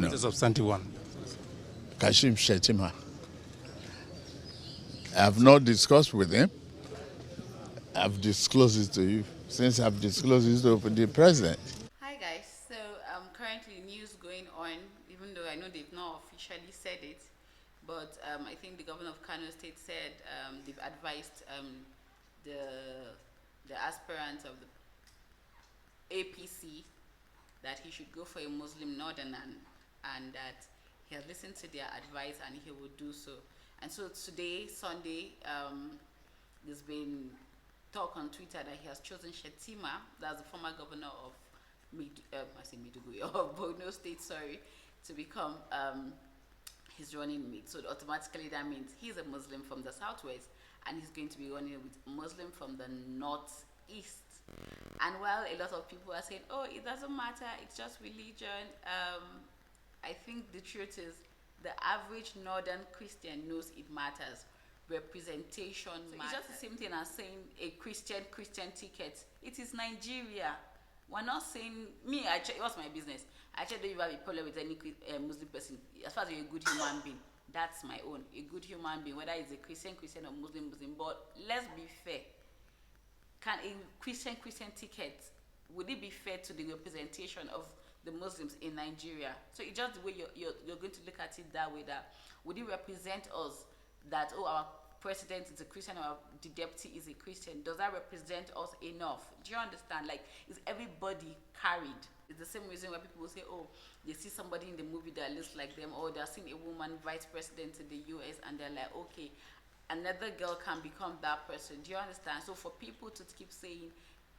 It's a substantive one. Tinubu-Shettima. I have not discussed with him. I've disclosed it to you. Since I've disclosed it to the president. Hi guys, so currently news going on, even though I know they've not officially said it, but I think the governor of Kano State said they've advised the aspirant of the APC that he should go for a Muslim northerner, and that he has listened to their advice and he will do so. And so today, Sunday, there's been talk on Twitter that he has chosen Shettima, that's the former governor of of Borno State, to become his running mate. So automatically that means he's a Muslim from the southwest and he's going to be running with a Muslim from the northeast. And while a lot of people are saying, oh, it doesn't matter, it's just religion, I think the truth is the average northern Christian knows it matters. Representation matters. It's just the same thing as saying a Christian ticket. It is Nigeria. We're not saying, it was my business. I actually don't even have a problem with any Muslim person. As far as you're a good human being, that's my own. A good human being, whether it's a Christian or Muslim. But let's be fair. Can a Christian ticket, would it be fair to the representation of the Muslims in Nigeria? So it's just the way you're going to look at it that way, that would it represent us that, oh, our president is a Christian or the deputy is a Christian? Does that represent us enough? Do you understand? Like, is everybody carried? It's the same reason why people will say, oh, they see somebody in the movie that looks like them, or they're seeing a woman vice president in the US and they're like, okay, another girl can become that person. Do you understand? So for people to keep saying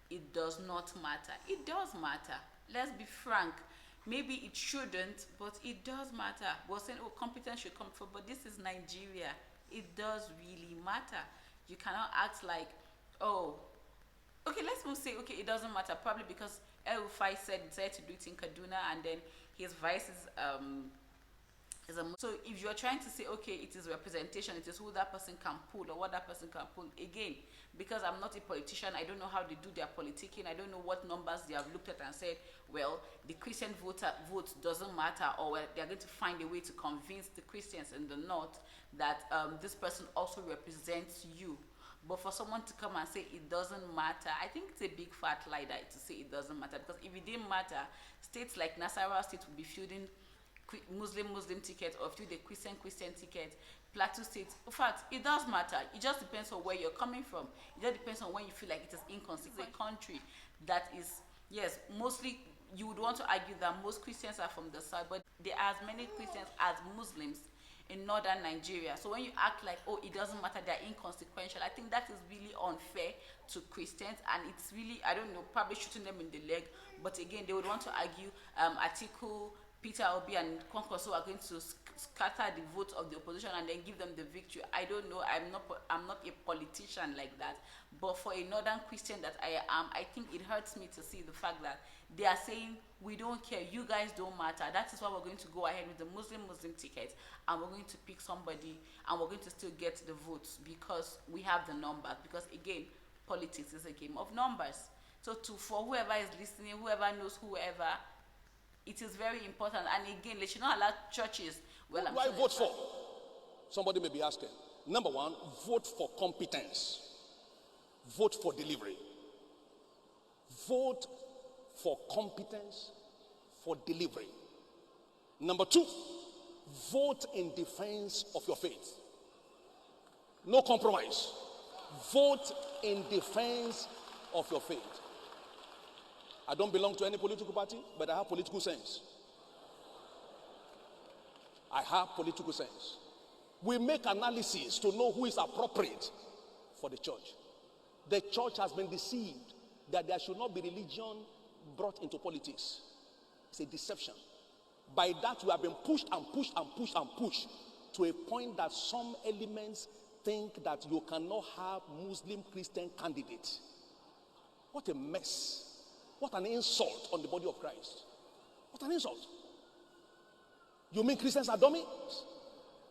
it does not matter, it does matter. Let's be frank. Maybe it shouldn't, but it does matter. We're saying, oh, competence should come from, but this is Nigeria. It does really matter. You cannot act like, oh, okay, let's not say, okay, it doesn't matter. Probably because El-Rufai decided to do it in Kaduna, and then his vice is so if you're trying to say, okay, it is representation, it is who that person can pull or what that person can pull, again, because I'm not a politician, I don't know how they do their politicking, I don't know what numbers they have looked at and said, well, the Christian vote doesn't matter, or well, they're going to find a way to convince the Christians in the north that this person also represents you. But for someone to come and say it doesn't matter, I think it's a big fat lie that to say it doesn't matter, because if it didn't matter, states like Nasarawa State would be fielding Muslim ticket, or if you the Christian ticket. Plateau State, in fact, it does matter. It just depends on where you're coming from. It just depends on when you feel like it is inconsequential. A country that is, yes, mostly you would want to argue that most Christians are from the south, but there are as many Christians as Muslims in northern Nigeria. So when you act like, oh, it doesn't matter, they're inconsequential, I think that is really unfair to Christians, and it's really, I don't know, probably shooting them in the leg. But again, they would want to argue Atiku, Peter Obi and Kwankwaso are going to scatter the votes of the opposition and then give them the victory. I don't know. I'm not a politician like that. But for a northern Christian that I am, I think it hurts me to see the fact that they are saying, we don't care, you guys don't matter. That is why we're going to go ahead with the Muslim ticket, and we're going to pick somebody, and we're going to still get the votes because we have the numbers. Because again, politics is a game of numbers. So for whoever is listening, whoever knows whoever, it is very important. And again, they should not allow churches. Well, what do I vote for? Somebody may be asking. Number one, vote for competence. Vote for delivery. Vote for competence, for delivery. Number two, vote in defense of your faith. No compromise. Vote in defense of your faith. I don't belong to any political party, but I have political sense. I have political sense. We make analysis to know who is appropriate for the church. The church has been deceived that there should not be religion brought into politics. It's a deception. By that, we have been pushed and pushed and pushed and pushed to a point that some elements think that you cannot have Muslim Christian candidates. What a mess. What an insult on the body of Christ. What an insult. You mean Christians are dummies?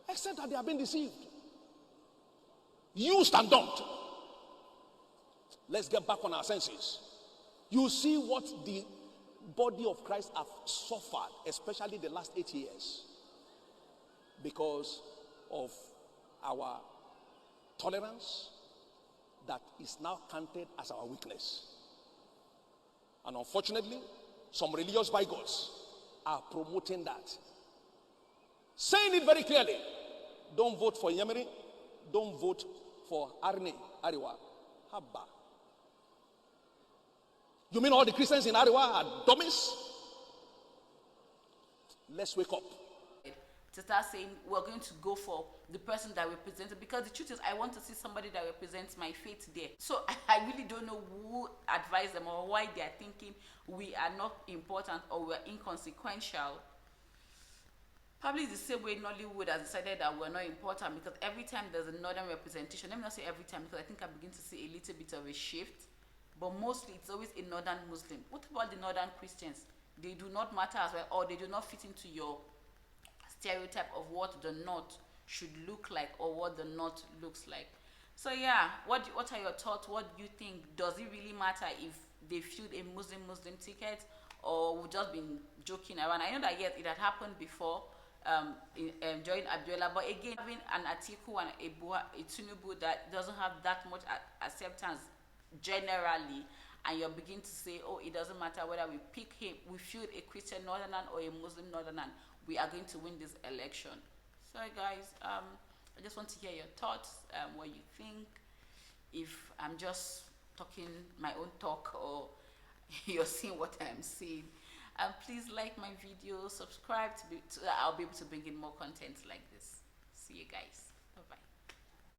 Except that they have been deceived. Used and dumped. Let's get back on our senses. You see what the body of Christ have suffered, especially the last 8 years, because of our tolerance that is now counted as our weakness. And unfortunately, some religious bigots are promoting that. Saying it very clearly, don't vote for Yemiri, don't vote for Arne, Ariwa, Habba. You mean all the Christians in Ariwa are dummies? Let's wake up. To start saying we're going to go for the person that represents it, because the truth is I want to see somebody that represents my faith there. So I really don't know who advised them or why they are thinking we are not important or we're inconsequential. Probably the same way Nollywood has decided that we're not important, because every time there's a northern representation, let me not say every time, because I think I begin to see a little bit of a shift, but mostly it's always a northern Muslim. What about the northern Christians? They do not matter as well, or they do not fit into your stereotype of what the north should look like or what the north looks like. So yeah, what are your thoughts? What do you think? Does it really matter if they filled a Muslim ticket, or we've just been joking around? I know that yes, it had happened before during Abdullah, but again, having an Atiku and a Tinubu that doesn't have that much acceptance generally, and you're beginning to say, oh, it doesn't matter whether we pick him, we field a Christian northerner or a Muslim northerner, we are going to win this election. So guys, I just want to hear your thoughts, what you think, if I'm just talking my own talk or you're seeing what I'm seeing. Please like my video, subscribe so that I'll be able to bring in more content like this. See you guys.